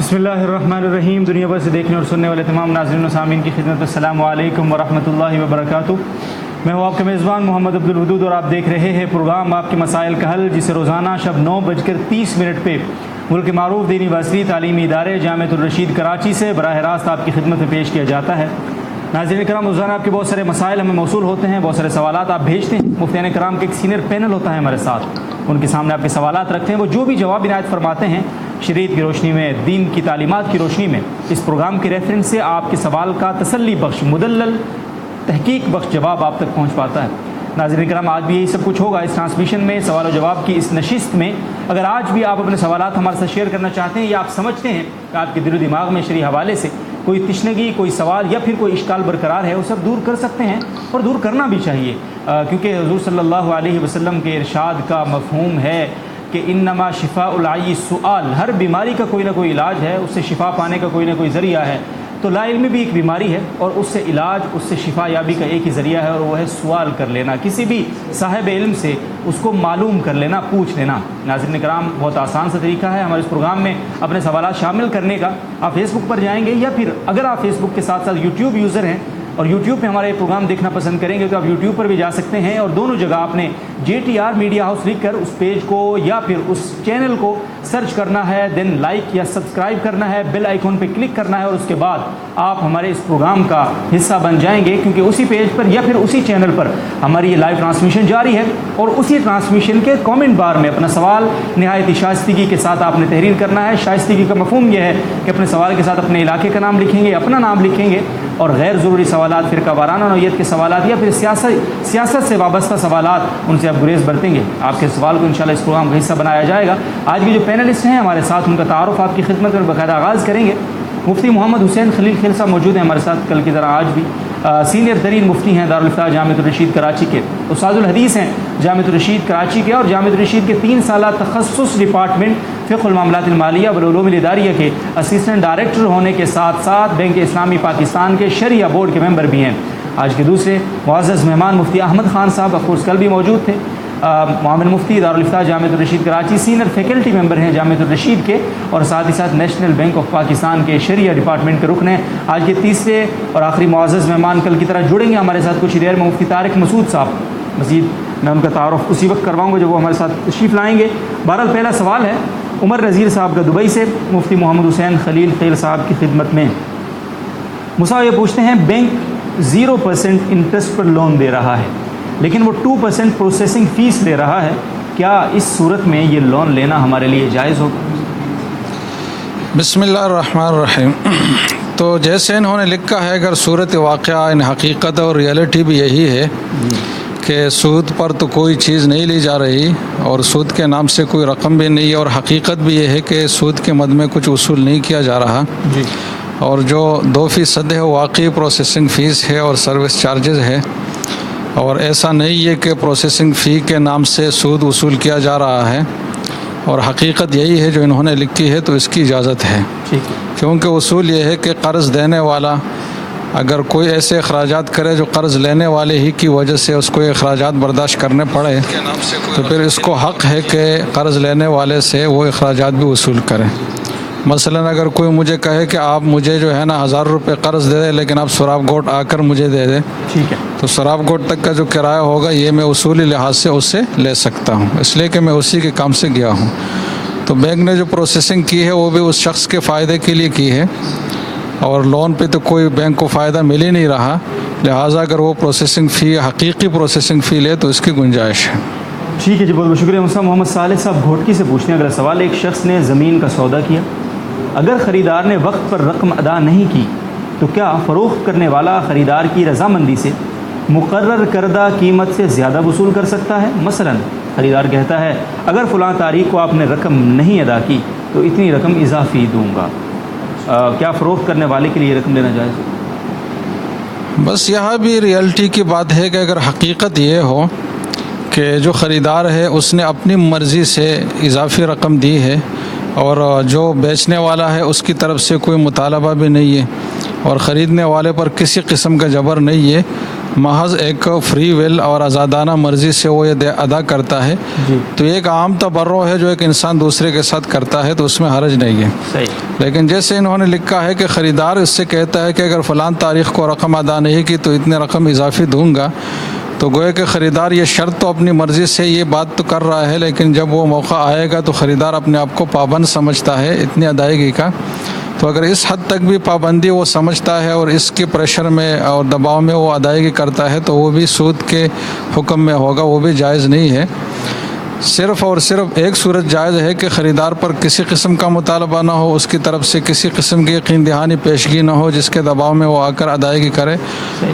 بسم اللہ الرحمن الرحیم۔ دنیا بھر سے دیکھنے اور سننے والے تمام ناظرین و سامعین کی خدمت میں السلام علیکم ورحمۃ اللہ وبرکاتہ۔ میں ہوں آپ کے میزبان محمد عبدالودود اور آپ دیکھ رہے ہیں پروگرام آپ کے مسائل کا حل، جسے روزانہ شب 9:30 پہ ملک کے معروف دینی وسیع تعلیمی ادارے جامعۃ الرشید کراچی سے براہ راست آپ کی خدمت میں پیش کیا جاتا ہے۔ ناظرین کرام، روزانہ آپ کے بہت سارے مسائل ہمیں موصول ہوتے ہیں، بہت سارے سوالات آپ بھیجتے ہیں۔ مفتیان کرام کے ایک سینئر پینل ہوتا ہے ہمارے ساتھ، ان کے سامنے آپ کے سوالات رکھتے ہیں، وہ جو بھی جواب عنایت فرماتے ہیں شریعت کی روشنی میں، دین کی تعلیمات کی روشنی میں، اس پروگرام کے ریفرنس سے آپ کے سوال کا تسلی بخش، مدلل، تحقیق بخش جواب آپ تک پہنچ پاتا ہے۔ ناظرین کرام، آج بھی یہی سب کچھ ہوگا اس ٹرانسمیشن میں، سوال و جواب کی اس نشست میں۔ اگر آج بھی آپ اپنے سوالات ہمارے ساتھ شیئر کرنا چاہتے ہیں یا آپ سمجھتے ہیں کہ آپ کے دل و دماغ میں شرعی حوالے سے کوئی تشنگی، کوئی سوال یا پھر کوئی اشکال برقرار ہے، وہ سب دور کر سکتے ہیں اور دور کرنا بھی چاہیے، کیونکہ حضور صلی اللہ علیہ وسلم کے ارشاد کا مفہوم ہے کہ انما شفاء العی سؤال، ہر بیماری کا کوئی نہ کوئی علاج ہے، اس سے شفا پانے کا کوئی نہ کوئی ذریعہ ہے۔ تو لا علمی بھی ایک بیماری ہے اور اس سے علاج، اس سے شفا یابی کا ایک ہی ذریعہ ہے، اور وہ ہے سوال کر لینا، کسی بھی صاحب علم سے اس کو معلوم کر لینا، پوچھ لینا۔ ناظرین کرام، بہت آسان سا طریقہ ہے ہمارے اس پروگرام میں اپنے سوالات شامل کرنے کا۔ آپ فیس بک پر جائیں گے، یا پھر اگر آپ فیس بک کے ساتھ ساتھ یوٹیوب یوزر ہیں اور یوٹیوب پہ ہمارے پروگرام دیکھنا پسند کریں گے، تو آپ یوٹیوب پر بھی جا سکتے ہیں، اور دونوں جگہ آپ نے JTR میڈیا ہاؤس لکھ کر اس پیج کو یا پھر اس چینل کو سرچ کرنا ہے، دین لائک یا سبسکرائب کرنا ہے، بیل آئیکن پہ کلک کرنا ہے، اور اس کے بعد آپ ہمارے اس پروگرام کا حصہ بن جائیں گے، کیونکہ اسی پیج پر یا پھر اسی چینل پر ہماری یہ لائیو ٹرانسمیشن جاری ہے، اور اسی ٹرانسمیشن کے کامنٹ بار میں اپنا سوال نہایت شائستگی کے ساتھ آپ نے تحریر کرنا ہے۔ شائستگی کا مفہوم یہ ہے کہ اپنے سوال کے ساتھ اپنے علاقے کا نام لکھیں گے، اپنا نام لکھیں گے، اور غیر ضروری سوالات، فرقہ وارانہ نوعیت کے سوالات یا پھر سیاست سے وابستہ سوالات، ان سے آپ گریز برتیں گے۔ آپ کے سوال کو انشاءاللہ اس پروگرام کا حصہ بنایا جائے گا۔ آج کے جو پینلسٹ ہیں ہمارے ساتھ، ان کا تعارف آپ کی خدمت میں باقاعدہ آغاز کریں گے۔ مفتی محمد حسین خلیل خیل صاحب موجود ہیں ہمارے ساتھ کل کی طرح آج بھی، سینئر ترین مفتی ہیں دارالفتاح جامعۃ الرشید کراچی کے، استاد الحدیث ہیں جامعۃ الرشید کراچی کے، اور جامعۃ الرشید کے 3 سالہ تخصص ڈپارٹمنٹ فقہ المعاملات المالیہ والعلوم الاداریہ کے اسسٹنٹ ڈائریکٹر ہونے کے ساتھ ساتھ بینک اسلامی پاکستان کے شرعیہ بورڈ کے ممبر بھی ہیں۔ آج کے دوسرے معزز مہمان مفتی احمد خان صاحب افکورس کل بھی موجود تھے، معاون مفتی دارالفتاح جامعۃ الرشید کراچی، سینئر فیکلٹی ممبر ہیں جامعۃ الرشید کے، اور ساتھ ہی ساتھ نیشنل بینک آف پاکستان کے شرعیہ ڈپارٹمنٹ کے رکن ہیں۔ آج کے تیسرے اور آخری معزز مہمان کل کی طرح جڑیں گے ہمارے ساتھ کچھ دیر میں مفتی طارق مسعود صاحب۔ مزید میں ان کا تعارف اسی وقت کرواؤں گا جب وہ ہمارے ساتھ تشریف لائیں گے۔ بہرحال پہلا سوال ہے عمر نذیر صاحب کا دبئی سے، مفتی محمد حسین خلیل خیل صاحب کی خدمت میں۔ مسا یہ پوچھتے ہیں، بینک 0% انٹرسٹ پر لون دے رہا ہے لیکن وہ 2% پروسیسنگ فیس لے رہا ہے، کیا اس صورت میں یہ لون لینا ہمارے لیے جائز ہوگا؟ بسم اللہ الرحمن الرحیم۔ تو جیسے انہوں نے لکھا ہے، اگر صورت واقعہ ان حقیقت اور ریئلٹی بھی یہی ہے کہ سود پر تو کوئی چیز نہیں لی جا رہی اور سود کے نام سے کوئی رقم بھی نہیں ہے، اور حقیقت بھی یہ ہے کہ سود کے مد میں کچھ وصول نہیں کیا جا رہا، اور جو 2% ہے واقعی پروسیسنگ فیس ہے اور سروس چارجز ہے، اور ایسا نہیں ہے کہ پروسیسنگ فی کے نام سے سود وصول کیا جا رہا ہے، اور حقیقت یہی ہے جو انہوں نے لکھی ہے، تو اس کی اجازت ہے، کیونکہ اصول یہ ہے کہ قرض دینے والا اگر کوئی ایسے اخراجات کرے جو قرض لینے والے ہی کی وجہ سے اس کو اخراجات برداشت کرنے پڑے، تو پھر اس کو حق ہے کہ قرض لینے والے سے وہ اخراجات بھی وصول کرے۔ مثلا اگر کوئی مجھے کہے کہ آپ مجھے جو ہے نا 1000 روپے قرض دے دیں، لیکن آپ سراب گوٹ آ کر مجھے دے دیں، ٹھیک ہے، تو سراب گوٹ تک کا جو کرایہ ہوگا یہ میں اصولی لحاظ سے اس سے لے سکتا ہوں، اس لیے کہ میں اسی کے کام سے گیا ہوں۔ تو بینک نے جو پروسیسنگ کی ہے وہ بھی اس شخص کے فائدے کے لیے کی ہے، اور لون پہ تو کوئی بینک کو فائدہ مل ہی نہیں رہا، لہٰذا اگر وہ پروسیسنگ فی، حقیقی پروسیسنگ فی لے تو اس کی گنجائش ہے۔ ٹھیک ہے جی، بہت بہت شکریہ۔ محمد صالح صاحب گھوٹکی سے پوچھتے ہیں، اگلا سوال، ایک شخص نے زمین کا سودا کیا، اگر خریدار نے وقت پر رقم ادا نہیں کی تو کیا فروخت کرنے والا خریدار کی رضامندی سے مقرر کردہ قیمت سے زیادہ وصول کر سکتا ہے؟ مثلا خریدار کہتا ہے اگر فلاں تاریخ کو آپ نے رقم نہیں ادا کی تو اتنی رقم اضافی دوں گا، کیا فروخت کرنے والے کے لیے رقم لینا جائز ہے؟ بس یہاں بھی ریئلٹی کی بات ہے کہ اگر حقیقت یہ ہو کہ جو خریدار ہے اس نے اپنی مرضی سے اضافی رقم دی ہے، اور جو بیچنے والا ہے اس کی طرف سے کوئی مطالبہ بھی نہیں ہے، اور خریدنے والے پر کسی قسم کا جبر نہیں ہے، محض ایک فری ول اور آزادانہ مرضی سے وہ یہ ادا کرتا ہے جی تو ایک عام تبرع ہے جو ایک انسان دوسرے کے ساتھ کرتا ہے تو اس میں حرج نہیں ہے. صحیح. لیکن جیسے انہوں نے لکھا ہے کہ خریدار اس سے کہتا ہے کہ اگر فلاں تاریخ کو رقم ادا نہیں کی تو اتنے رقم اضافی دوں گا، تو گویا کہ خریدار یہ شرط تو اپنی مرضی سے یہ بات تو کر رہا ہے، لیکن جب وہ موقع آئے گا تو خریدار اپنے آپ کو پابند سمجھتا ہے اتنی ادائیگی کا. تو اگر اس حد تک بھی پابندی وہ سمجھتا ہے اور اس کے پریشر میں اور دباؤ میں وہ ادائیگی کرتا ہے تو وہ بھی سود کے حکم میں ہوگا، وہ بھی جائز نہیں ہے. صرف اور صرف ایک صورت جائز ہے کہ خریدار پر کسی قسم کا مطالبہ نہ ہو، اس کی طرف سے کسی قسم کی یقین دہانی پیشگی نہ ہو جس کے دباؤ میں وہ آ کر ادائیگی کرے،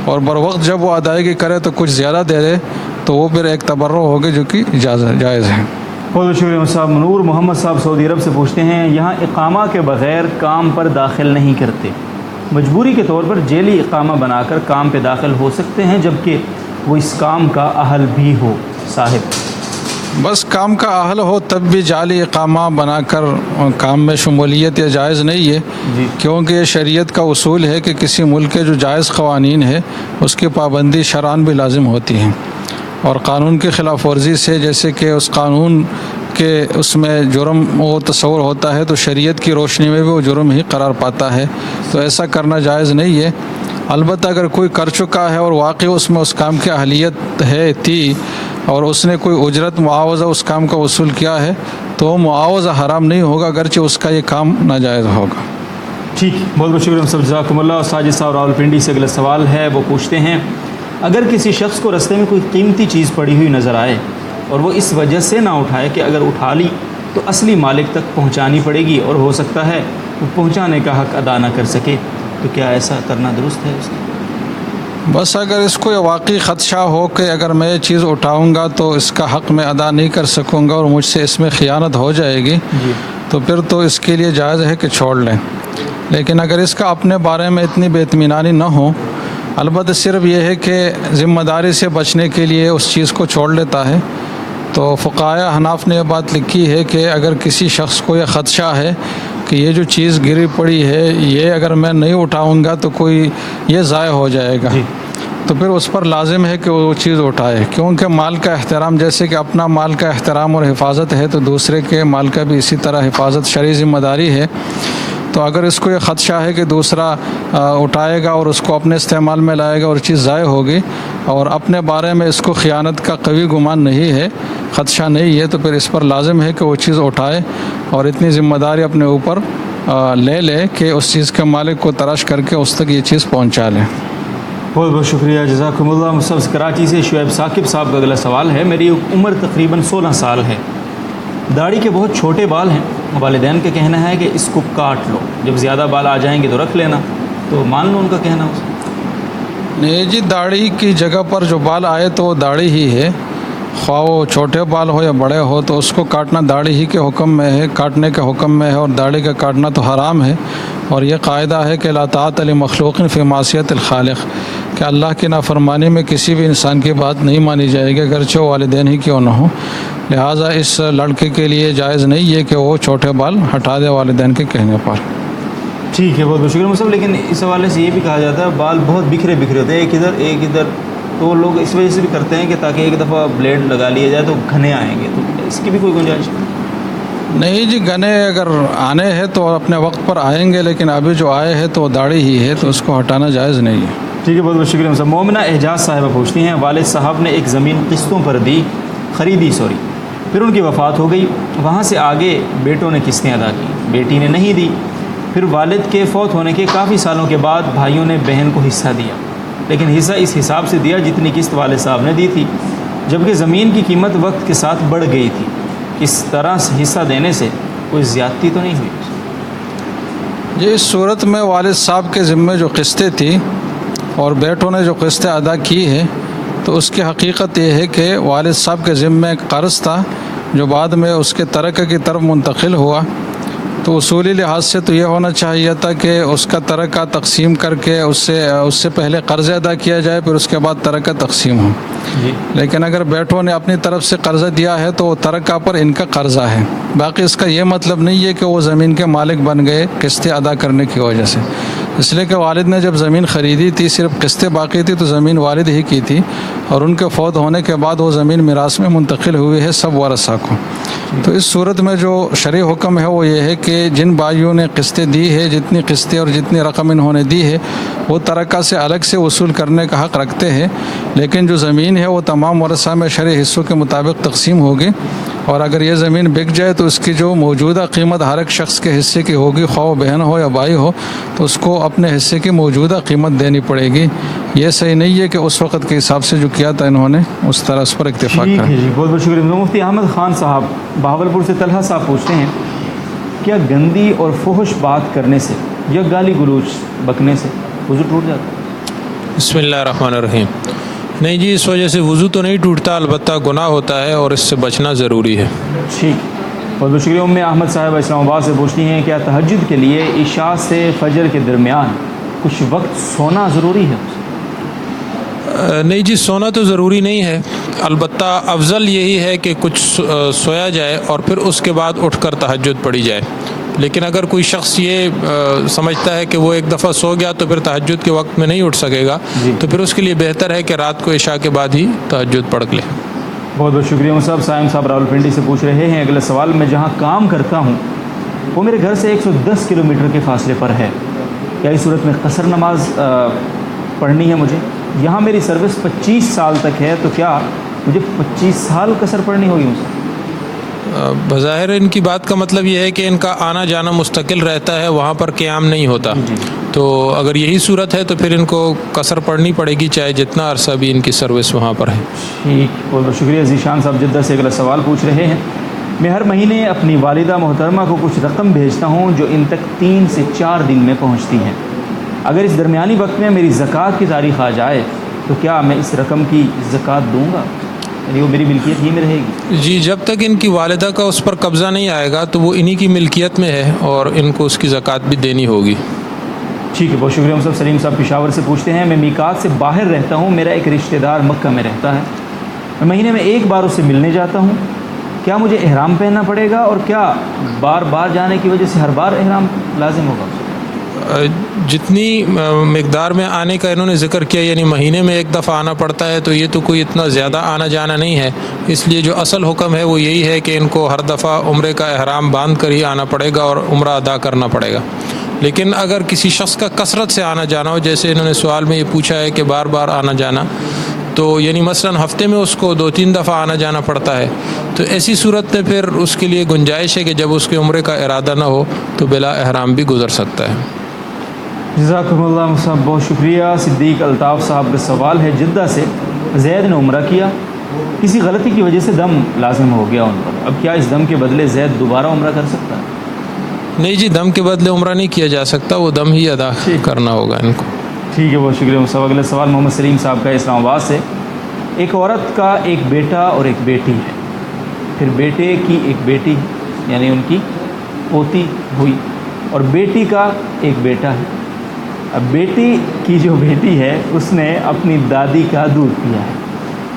اور بروقت جب وہ ادائیگی کرے تو کچھ زیادہ دے دے تو وہ پھر ایک تبرع ہوگی جو کہ جائز ہے. بہت بہت شکریہ صاحب. منور محمد صاحب سعودی عرب سے پوچھتے ہیں، یہاں اقامہ کے بغیر کام پر داخل نہیں کرتے، مجبوری کے طور پر جیلی اقامہ بنا کر کام پہ داخل ہو سکتے ہیں جبکہ وہ اس کام کا اہل بھی ہو؟ صاحب بس کام کا اہل ہو تب بھی جعلی اقامہ بنا کر کام میں شمولیت یا جائز نہیں ہے جی کیونکہ یہ شریعت کا اصول ہے کہ کسی ملک کے جو جائز قوانین ہے اس کی پابندی شرعاً بھی لازم ہوتی ہیں، اور قانون کی خلاف ورزی سے جیسے کہ اس قانون کے اس میں جرم وہ تصور ہوتا ہے تو شریعت کی روشنی میں بھی وہ جرم ہی قرار پاتا ہے، تو ایسا کرنا جائز نہیں ہے. البتہ اگر کوئی کر چکا ہے اور واقعی اس میں اس کام کی اہلیت تھی اور اس نے کوئی اجرت معاوضہ اس کام کا وصول کیا ہے تو وہ معاوضہ حرام نہیں ہوگا اگرچہ اس کا یہ کام ناجائز ہوگا. ٹھیک. بہت بہت شکریہ صاحب، جزاکم اللہ. اور ساجد صاحب راول پنڈی سے اگلا سوال ہے، وہ پوچھتے ہیں اگر کسی شخص کو رستے میں کوئی قیمتی چیز پڑی ہوئی نظر آئے اور وہ اس وجہ سے نہ اٹھائے کہ اگر اٹھا لی تو اصلی مالک تک پہنچانی پڑے گی اور ہو سکتا ہے وہ پہنچانے کا حق ادا نہ کر سکے، تو کیا ایسا کرنا درست ہے اس کا؟ بس اگر اس کو یہ واقعی خدشہ ہو کہ اگر میں یہ چیز اٹھاؤں گا تو اس کا حق میں ادا نہیں کر سکوں گا اور مجھ سے اس میں خیانت ہو جائے گی جی تو پھر تو اس کے لیے جائز ہے کہ چھوڑ لیں. لیکن اگر اس کا اپنے بارے میں اتنی بے اطمینانی نہ ہو، البتہ صرف یہ ہے کہ ذمہ داری سے بچنے کے لیے اس چیز کو چھوڑ لیتا ہے، تو فقہائے حناف نے یہ بات لکھی ہے کہ اگر کسی شخص کو یہ خدشہ ہے کہ یہ جو چیز گری پڑی ہے یہ اگر میں نہیں اٹھاؤں گا تو کوئی یہ ضائع ہو جائے گا جی تو پھر اس پر لازم ہے کہ وہ چیز اٹھائے، کیونکہ مال کا احترام جیسے کہ اپنا مال کا احترام اور حفاظت ہے تو دوسرے کے مال کا بھی اسی طرح حفاظت شرعی ذمہ داری ہے. تو اگر اس کو یہ خدشہ ہے کہ دوسرا اٹھائے گا اور اس کو اپنے استعمال میں لائے گا اور چیز ضائع ہوگی اور اپنے بارے میں اس کو خیانت کا قوی گمان نہیں ہے، خدشہ نہیں ہے، تو پھر اس پر لازم ہے کہ وہ چیز اٹھائے اور اتنی ذمہ داری اپنے اوپر لے کہ اس چیز کے مالک کو تلاش کر کے اس تک یہ چیز پہنچا لے. بہت بہت شکریہ، جزاکم اللہ. مصطفیٰ کراچی سے شعیب ثاقب صاحب کا اگلا سوال ہے، میری عمر تقریباً 16 سال ہے، داڑھی کے بہت چھوٹے بال ہیں، والدین کا کہنا ہے کہ اس کو کاٹ لو، جب زیادہ بال آ جائیں گے تو رکھ لینا، تو مان لو ان کا کہنا ہے؟ نہیں جی، داڑھی کی جگہ پر جو بال آئے تو وہ داڑھی ہی ہے، خواہ وہ چھوٹے بال ہو یا بڑے ہو تو اس کو کاٹنا داڑھی ہی کے حکم میں ہے، کاٹنے کے حکم میں ہے، اور داڑھی کا کاٹنا تو حرام ہے. اور یہ قاعدہ ہے کہ لا طاعۃ لمخلوق فی معصیۃ الخالق، کہ اللہ کی نافرمانی میں کسی بھی انسان کی بات نہیں مانی جائے گی اگرچہ والدین ہی کیوں نہ ہوں. لہٰذا اس لڑکے کے لیے جائز نہیں ہے کہ وہ چھوٹے بال ہٹا دے والدین کے کہنے پر. ٹھیک ہے، بہت بہت شکریہ مصطفیٰ. لیکن اس حوالے سے یہ بھی کہا جاتا ہے بال بہت بکھرے بکھرے ہوتے ہیں، ایک ادھر، تو لوگ اس وجہ سے بھی کرتے ہیں کہ تاکہ ایک دفعہ بلیڈ لگا لیا جائے تو گھنے آئیں گے، تو اس کی بھی کوئی گنجائش نہیں جی، گھنے اگر آنے ہیں تو اپنے وقت پر آئیں گے، لیکن ابھی جو آئے ہیں تو داڑھی ہی ہے تو اس کو ہٹانا جائز نہیں ہے. ٹھیک ہے، بہت بہت شکریہ مصطفیٰ. مومنہ اعجاز صاحبہ پوچھتی ہیں، والد صاحب نے ایک زمین قسطوں پر خریدی پھر ان کی وفات ہو گئی، وہاں سے آگے بیٹوں نے قسطیں ادا کی، بیٹی نے نہیں دی. پھر والد کے فوت ہونے کے کافی سالوں کے بعد بھائیوں نے بہن کو حصہ دیا، لیکن حصہ اس حساب سے دیا جتنی قسط والد صاحب نے دی تھی، جبکہ زمین کی قیمت وقت کے ساتھ بڑھ گئی تھی. اس طرح سے حصہ دینے سے کوئی زیادتی تو نہیں ہوئی؟ جی، اس صورت میں والد صاحب کے ذمے جو قسطیں تھیں اور بیٹوں نے جو قسطیں ادا کی ہے تو اس کی حقیقت یہ ہے کہ والد صاحب کے ذمے ایک قرض تھا جو بعد میں اس کے ترکہ کی طرف منتقل ہوا، تو اصولی لحاظ سے تو یہ ہونا چاہیے تھا کہ اس کا ترکہ تقسیم کر کے اس سے پہلے قرض ادا کیا جائے، پھر اس کے بعد ترکہ تقسیم ہو. لیکن اگر بیٹوں نے اپنی طرف سے قرضہ دیا ہے تو وہ ترکہ پر ان کا قرضہ ہے. باقی اس کا یہ مطلب نہیں ہے کہ وہ زمین کے مالک بن گئے قسطیں ادا کرنے کی وجہ سے. اس لیے کہ والد نے جب زمین خریدی تھی صرف قسطیں باقی تھی تو زمین والد ہی کی تھی، اور ان کے فوت ہونے کے بعد وہ زمین میراث میں منتقل ہوئی ہے سب ورثہ کو۔ تو اس صورت میں جو شرعی حکم ہے وہ یہ ہے کہ جن بھائیوں نے قسطیں دی ہے، جتنی قسطیں اور جتنی رقم انہوں نے دی ہے وہ ترکہ سے الگ سے وصول کرنے کا حق رکھتے ہیں، لیکن جو زمین ہے وہ تمام ورثہ میں شرعی حصوں کے مطابق تقسیم ہوگی، اور اگر یہ زمین بک جائے تو اس کی جو موجودہ قیمت ہر ایک شخص کے حصے کی ہوگی، خواہ وہ بہن ہو یا بھائی ہو، تو اس کو اپنے حصے کی موجودہ قیمت دینی پڑے گی۔ یہ صحیح نہیں ہے کہ اس وقت کے حساب سے جو کیا تھا انہوں نے اس طرح اس پر اکتفا ٹھیک کرا۔ ہے جی، بہت بہت شکریہ۔ مفتی احمد خان صاحب بہاولپور سے طلحہ صاحب پوچھتے ہیں کیا گندی اور فحش بات کرنے سے یا گالی گلوچ بکنے سے وضو ٹوٹ جاتا ہے؟ بسم اللہ الرحمن الرحیم۔ نہیں جی، اس وجہ سے وضو تو نہیں ٹوٹتا، البتہ گناہ ہوتا ہے اور اس سے بچنا ضروری ہے۔ ٹھیک، بہت بہت شکریہ۔ ام احمد صاحبہ اسلام آباد سے پوچھتی ہیں کیا تہجد کے لیے عشاء سے فجر کے درمیان کچھ وقت سونا ضروری ہے؟ نہیں جی، سونا تو ضروری نہیں ہے، البتہ افضل یہی ہے کہ کچھ سویا جائے اور پھر اس کے بعد اٹھ کر تہجد پڑھی جائے۔ لیکن اگر کوئی شخص یہ سمجھتا ہے کہ وہ ایک دفعہ سو گیا تو پھر تہجد کے وقت میں نہیں اٹھ سکے گا، تو پھر اس کے لیے بہتر ہے کہ رات کو عشاء کے بعد ہی تہجد پڑھ لے۔ بہت بہت شکریہ صاحب۔ سائم صاحب راولپنڈی سے پوچھ رہے ہیں اگلا سوال، میں جہاں کام کرتا ہوں وہ میرے گھر سے 110 کلومیٹر کے فاصلے پر ہے، کیا اس صورت میں قصر نماز پڑھنی ہے مجھے؟ یہاں میری سروس 25 سال تک ہے، تو کیا مجھے 25 سال قصر پڑھنی ہوگی مجھے؟ بظاہر ان کی بات کا مطلب یہ ہے کہ ان کا آنا جانا مستقل رہتا ہے، وہاں پر قیام نہیں ہوتا۔ تو اگر یہی صورت ہے تو پھر ان کو قصر پڑھنی پڑے گی، چاہے جتنا عرصہ بھی ان کی سروس وہاں پر ہے۔ ٹھیک، بہت بہت شکریہ۔ ذیشان صاحب جدہ سے اگلا سوال پوچھ رہے ہیں، میں ہر مہینے اپنی والدہ محترمہ کو کچھ رقم بھیجتا ہوں جو ان تک 3 سے 4 دن میں پہنچتی ہیں، اگر اس درمیانی وقت میں میری زکوٰۃ کی تاریخ آ جائے تو کیا میں اس رقم کی زکوٰۃ دوں گا؟ یعنی وہ میری ملکیت ہی میں رہے گی؟ جی، جب تک ان کی والدہ کا اس پر قبضہ نہیں آئے گا تو وہ انہی کی ملکیت میں ہے اور ان کو اس کی زکوٰۃ بھی دینی ہوگی۔ ٹھیک ہے، بہت شکریہ۔ صاحب سلیم صاحب پشاور سے پوچھتے ہیں، میں میقات سے باہر رہتا ہوں، میرا ایک رشتہ دار مکہ میں رہتا ہے، میں مہینے میں ایک بار اس سے ملنے جاتا ہوں، کیا مجھے احرام پہننا پڑے گا اور کیا بار بار جانے کی وجہ سے ہر بار احرام لازم ہوگا؟ جتنی مقدار میں آنے کا انہوں نے ذکر کیا، یعنی مہینے میں ایک دفعہ آنا پڑتا ہے، تو یہ تو کوئی اتنا زیادہ آنا جانا نہیں ہے، اس لیے جو اصل حکم ہے وہ یہی ہے کہ ان کو ہر دفعہ عمرے کا احرام باندھ کر ہی آنا پڑے گا اور عمرہ ادا کرنا پڑے گا۔ لیکن اگر کسی شخص کا کثرت سے آنا جانا ہو، جیسے انہوں نے سوال میں یہ پوچھا ہے کہ بار بار آنا جانا، تو یعنی مثلا ہفتے میں اس کو 2-3 دفعہ آنا جانا پڑتا ہے، تو ایسی صورت میں پھر اس کے لیے گنجائش ہے کہ جب اس کے عمرے کا ارادہ نہ ہو تو بلا احرام بھی گزر سکتا ہے۔ جزاکم اللہ صاحب، بہت شکریہ۔ صدیق الطاف صاحب کا سوال ہے جدہ سے، زید نے عمرہ کیا، کسی غلطی کی وجہ سے دم لازم ہو گیا ان پر، اب کیا اس دم کے بدلے زید دوبارہ عمرہ کر سکتا ہے؟ نہیں جی، دم کے بدلے عمرہ نہیں کیا جا سکتا، وہ دم ہی ادا کرنا ہوگا ان کو۔ ٹھیک ہے، بہت شکریہ صاحب۔ اگلا سوال محمد سلیم صاحب کا اسلام آباد سے، ایک عورت کا ایک بیٹا اور ایک بیٹی ہے، پھر بیٹے کی ایک بیٹی یعنی ان کی پوتی ہوئی، اور بیٹی کا ایک بیٹا ہے، اب بیٹی کی جو بیٹی ہے اس نے اپنی دادی کا دودھ پیا ہے،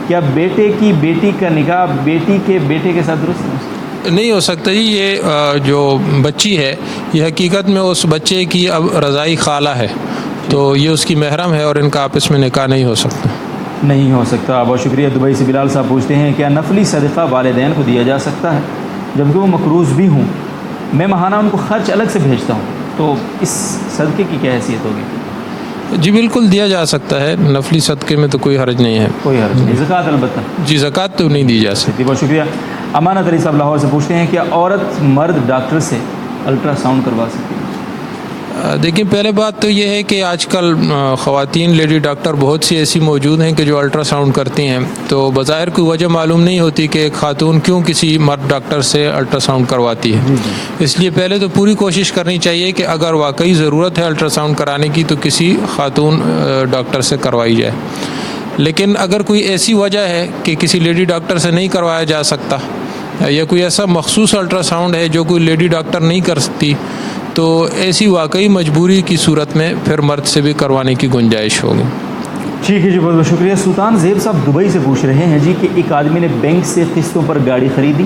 کیا بیٹے کی بیٹی کا نکاح بیٹی کے بیٹے کے ساتھ درست نہیں ہو سکتا جی؟ یہ جو بچی ہے یہ حقیقت میں اس بچے کی اب رضائی خالہ ہے، تو یہ اس کی محرم ہے اور ان کا آپس میں نکاح نہیں ہو سکتا۔ نہیں ہو سکتا۔ بہت شکریہ۔ دبئی سے بلال صاحب پوچھتے ہیں، کیا نفلی صدقہ والدین کو دیا جا سکتا ہے جبکہ وہ مقروض بھی ہوں، میں ماہانہ ان کو خرچ الگ سے بھیجتا ہوں، تو اس صدقے کی کیا حیثیت ہوگی؟ جی بالکل دیا جا سکتا ہے، نفلی صدقے میں تو کوئی حرج نہیں ہے۔ کوئی حرج نہیں، زکوٰۃ البتہ؟ جی زکوٰۃ تو نہیں دی جا سکتی۔ بہت شکریہ۔ امانت علی صاحب لاہور سے پوچھتے ہیں، کیا عورت مرد ڈاکٹر سے الٹرا ساؤنڈ کروا سکتی ہے؟ دیکھیں، پہلے بات تو یہ ہے کہ آج کل خواتین لیڈی ڈاکٹر بہت سی ایسی موجود ہیں کہ جو الٹرا ساؤنڈ کرتی ہیں، تو بظاہر کوئی وجہ معلوم نہیں ہوتی کہ ایک خاتون کیوں کسی مرد ڈاکٹر سے الٹرا ساؤنڈ کرواتی ہے۔ اس لیے پہلے تو پوری کوشش کرنی چاہیے کہ اگر واقعی ضرورت ہے الٹرا ساؤنڈ کرانے کی تو کسی خاتون ڈاکٹر سے کروائی جائے۔ لیکن اگر کوئی ایسی وجہ ہے کہ کسی لیڈی ڈاکٹر سے نہیں کروایا جا سکتا، یا کوئی ایسا مخصوص الٹرا ساؤنڈ ہے جو کوئی لیڈی ڈاکٹر نہیں کر سکتی، تو ایسی واقعی مجبوری کی صورت میں پھر مرد سے بھی کروانے کی گنجائش ہوگی۔ ٹھیک ہے جی، بہت بہت شکریہ۔ سلطان زیب صاحب دبئی سے پوچھ رہے ہیں جی کہ ایک آدمی نے بینک سے قسطوں پر گاڑی خریدی،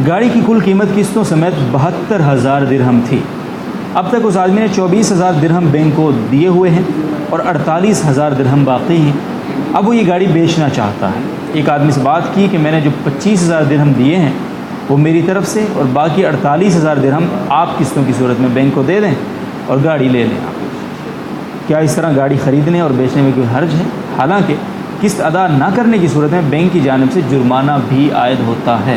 گاڑی کی کل قیمت قسطوں سمیت 72,000 درہم تھی، اب تک اس آدمی نے 24,000 درہم بینک کو دیے ہوئے ہیں اور 48,000 درہم باقی ہیں. اب وہ یہ گاڑی بیچنا چاہتا ہے. ایک آدمی سے بات کی کہ میں نے جو 25,000 درہم دیے ہیں وہ میری طرف سے اور باقی 48,000 درہم آپ قسطوں کی صورت میں بینک کو دے دیں اور گاڑی لے لیں. کیا اس طرح گاڑی خریدنے اور بیچنے میں کوئی حرج ہے؟ حالانکہ قسط ادا نہ کرنے کی صورت میں بینک کی جانب سے جرمانہ بھی عائد ہوتا ہے.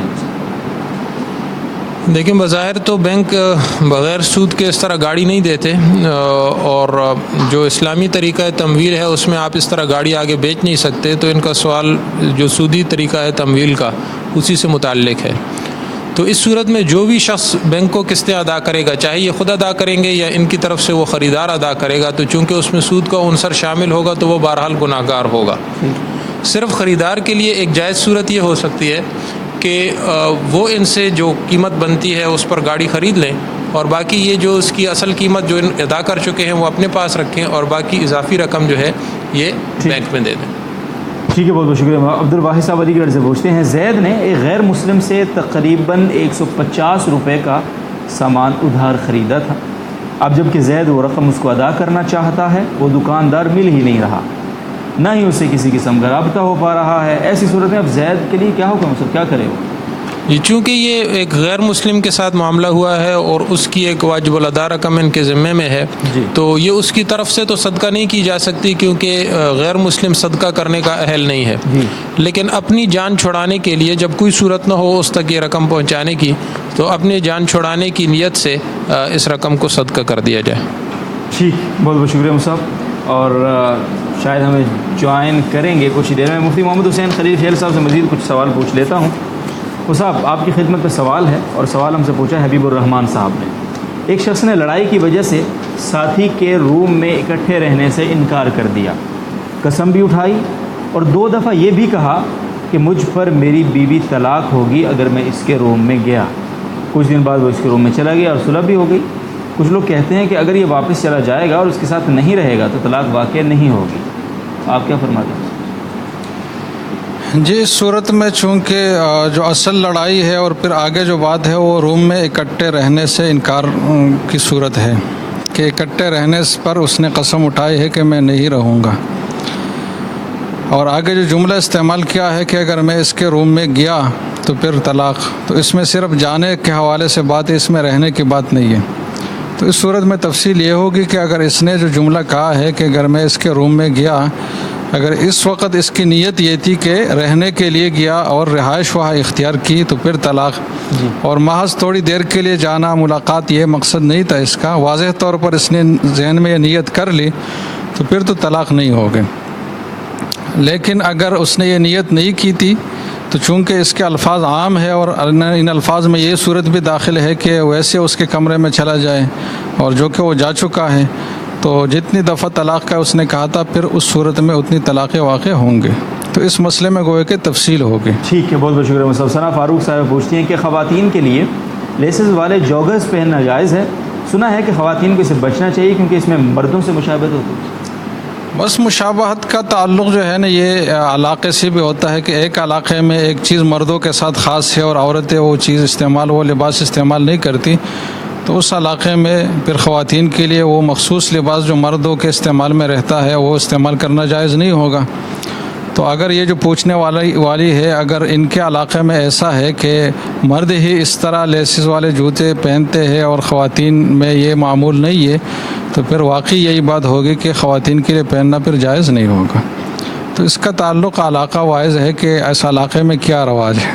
دیکھیں بظاہر تو بینک بغیر سود کے اس طرح گاڑی نہیں دیتے، اور جو اسلامی طریقہ تمویل ہے اس میں آپ اس طرح گاڑی آگے بیچ نہیں سکتے. تو ان کا سوال جو سودی طریقہ ہے تمویل کا اسی سے متعلق ہے. تو اس صورت میں جو بھی شخص بینک کو قسطیں ادا کرے گا، چاہے یہ خود ادا کریں گے یا ان کی طرف سے وہ خریدار ادا کرے گا، تو چونکہ اس میں سود کا عنصر شامل ہوگا تو وہ بہرحال گناہ گار ہوگا. صرف خریدار کے لیے ایک جائز صورت یہ ہو سکتی ہے کہ وہ ان سے جو قیمت بنتی ہے اس پر گاڑی خرید لیں، اور باقی یہ جو اس کی اصل قیمت جو ادا کر چکے ہیں وہ اپنے پاس رکھیں، اور باقی اضافی رقم جو ہے یہ بینک میں دے دیں. ٹھیک ہے، بہت بہت شکریہ. عبد الواحد صاحب علی گڑھ سے پوچھتے ہیں، زید نے ایک غیر مسلم سے تقریباً 150 روپے کا سامان ادھار خریدا تھا. اب جب کہ زید وہ رقم اس کو ادا کرنا چاہتا ہے، وہ دکاندار مل ہی نہیں رہا، نہ ہی اسے کسی قسم کا رابطہ ہو پا رہا ہے. ایسی صورت میں اب زید کے لیے کیا حکم ہے؟ کیا کرے وہ؟ جی، چونکہ یہ ایک غیر مسلم کے ساتھ معاملہ ہوا ہے اور اس کی ایک واجب الادا رقم ان کے ذمے میں ہے، تو یہ اس کی طرف سے تو صدقہ نہیں کی جا سکتی، کیونکہ غیر مسلم صدقہ کرنے کا اہل نہیں ہے. لیکن اپنی جان چھڑانے کے لیے جب کوئی صورت نہ ہو اس تک یہ رقم پہنچانے کی، تو اپنی جان چھڑانے کی نیت سے اس رقم کو صدقہ کر دیا جائے. ٹھیک، بہت بہت شکریہ صاحب. اور شاید ہمیں جوائن کریں گے کچھ دیر میں مفتی محمد حسین خلیل خیل صاحب سے مزید کچھ سوال پوچھ لیتا ہوں. وہ صاحب آپ کی خدمت میں سوال ہے، اور سوال ہم سے پوچھا ہے حبیب الرحمان صاحب نے. ایک شخص نے لڑائی کی وجہ سے ساتھی کے روم میں اکٹھے رہنے سے انکار کر دیا، قسم بھی اٹھائی اور 2 دفعہ یہ بھی کہا کہ مجھ پر میری بیوی طلاق ہوگی اگر میں اس کے روم میں گیا. کچھ دن بعد وہ اس کے روم میں چلا گیا اور صلح بھی ہو گئی. کچھ لوگ کہتے ہیں کہ اگر یہ واپس چلا جائے گا اور اس کے ساتھ نہیں رہے گا تو طلاق واقع نہیں ہوگی. آپ کیا فرماتے ہیں؟ جی، اس صورت میں چونکہ جو اصل لڑائی ہے اور پھر آگے جو بات ہے وہ روم میں اکٹھے رہنے سے انکار کی صورت ہے کہ اکٹھے رہنے پر اس نے قسم اٹھائی ہے کہ میں نہیں رہوں گا، اور آگے جو جملہ استعمال کیا ہے کہ اگر میں اس کے روم میں گیا تو پھر طلاق، تو اس میں صرف جانے کے حوالے سے بات ہے، اس میں رہنے کی بات نہیں ہے. تو اس صورت میں تفصیل یہ ہوگی کہ اگر اس نے جو جملہ کہا ہے کہ اگر میں اس کے روم میں گیا، اگر اس وقت اس کی نیت یہ تھی کہ رہنے کے لیے گیا اور رہائش وہاں اختیار کی تو پھر طلاق. اور محض تھوڑی دیر کے لیے جانا، ملاقات، یہ مقصد نہیں تھا اس کا، واضح طور پر اس نے ذہن میں یہ نیت کر لی تو پھر تو طلاق نہیں ہوگی. لیکن اگر اس نے یہ نیت نہیں کی تھی تو چونکہ اس کے الفاظ عام ہے اور ان الفاظ میں یہ صورت بھی داخل ہے کہ ویسے اس کے کمرے میں چلا جائے، اور جو کہ وہ جا چکا ہے، تو جتنی دفعہ طلاق کا اس نے کہا تھا پھر اس صورت میں اتنی طلاقیں واقع ہوں گے. تو اس مسئلے میں گویا کہ تفصیل ہوگی. ٹھیک ہے، بہت بہت شکریہ. مصطفیٰ ثنا فاروق صاحب پوچھتی ہیں کہ خواتین کے لیے لیسز والے جوگرز پہننا جائز ہے؟ سنا ہے کہ خواتین کو اسے بچنا چاہیے کیونکہ اس میں مردوں سے مشابہت ہوتی ہے. بس مشابہت کا تعلق جو ہے نا یہ علاقے سے بھی ہوتا ہے کہ ایک علاقے میں ایک چیز مردوں کے ساتھ خاص ہے اور عورتیں وہ چیز استعمال، وہ لباس استعمال نہیں کرتی، تو اس علاقے میں پھر خواتین کے لیے وہ مخصوص لباس جو مردوں کے استعمال میں رہتا ہے وہ استعمال کرنا جائز نہیں ہوگا. تو اگر یہ جو پوچھنے والی ہے، اگر ان کے علاقے میں ایسا ہے کہ مرد ہی اس طرح لیسز والے جوتے پہنتے ہیں اور خواتین میں یہ معمول نہیں ہے، تو پھر واقعی یہی بات ہوگی کہ خواتین کے لیے پہننا پھر جائز نہیں ہوگا. تو اس کا تعلق علاقہ وائز ہے کہ اس علاقے میں کیا رواج ہے.